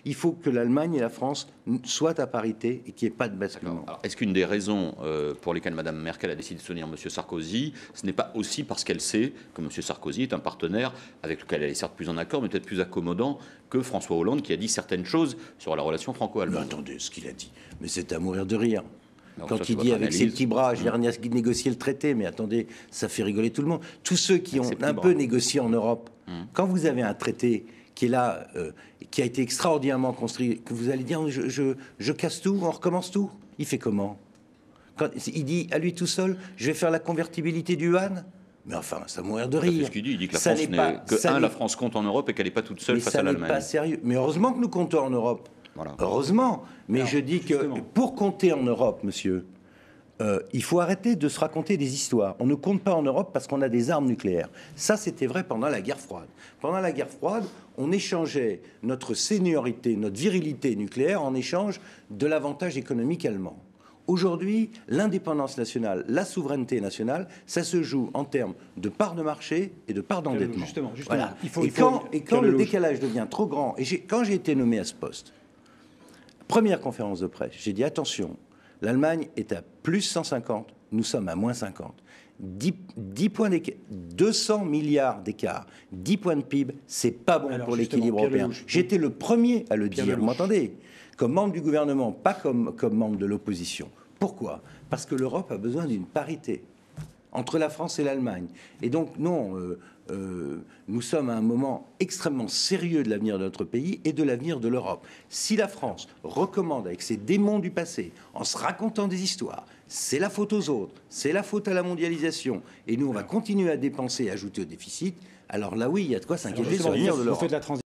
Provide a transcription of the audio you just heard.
Il faut que l'Allemagne et la France soient à parité et qu'il n'y ait pas de basculement. Est-ce qu'une des raisons pour lesquelles Mme Merkel a décidé de soutenir M. Sarkozy, ce n'est pas aussi parce qu'elle sait que M. Sarkozy est un partenaire avec lequel elle est certes plus en accord, mais peut-être plus accommodant que François Hollande, qui a dit certaines choses sur la relation franco-allemande? Attendez, ce qu'il a dit, mais c'est à mourir de rire. Alors, quand il dit avec ses petits bras, j'ai négocié le traité, mais attendez, ça fait rigoler tout le monde. Tous ceux qui ont un peu négocié en Europe, quand vous avez un traité qui est là, qui a été extraordinairement construit, que vous allez dire je casse tout, on recommence tout. Il fait comment? Quand il dit à lui tout seul, je vais faire la convertibilité du yuan. Mais enfin, ça mourir de rire. C'est ce qu'il dit. Il dit que la France compte en Europe et qu'elle n'est pas toute seule face à l'Allemagne. Mais ça n'est pas sérieux. Mais heureusement que nous comptons en Europe. Voilà. Heureusement. Mais alors, je dis que pour compter en Europe, monsieur, il faut arrêter de se raconter des histoires. On ne compte pas en Europe parce qu'on a des armes nucléaires. Ça, c'était vrai pendant la guerre froide. Pendant la guerre froide, on échangeait notre seniorité, notre virilité nucléaire en échange de l'avantage économique allemand. Aujourd'hui, l'indépendance nationale, la souveraineté nationale, ça se joue en termes de part de marché et de part d'endettement. Justement. Voilà. Et quand le décalage devient trop grand, et quand j'ai été nommé à ce poste, première conférence de presse, j'ai dit attention, l'Allemagne est à plus 150, nous sommes à moins 50. 10 points d'écart, 200 milliards d'écart, 10 points de PIB, c'est pas bon pour l'équilibre européen. J'étais le premier à le dire, vous m'entendez? Comme membre du gouvernement, pas comme membre de l'opposition. Pourquoi? Parce que l'Europe a besoin d'une parité entre la France et l'Allemagne. Et donc, non, nous sommes à un moment extrêmement sérieux de l'avenir de notre pays et de l'avenir de l'Europe. Si la France recommande avec ses démons du passé, en se racontant des histoires, c'est la faute aux autres, c'est la faute à la mondialisation, et nous, on va continuer à dépenser et ajouter au déficit, alors là, oui, il y a de quoi s'inquiéter sur l'avenir de l'Europe.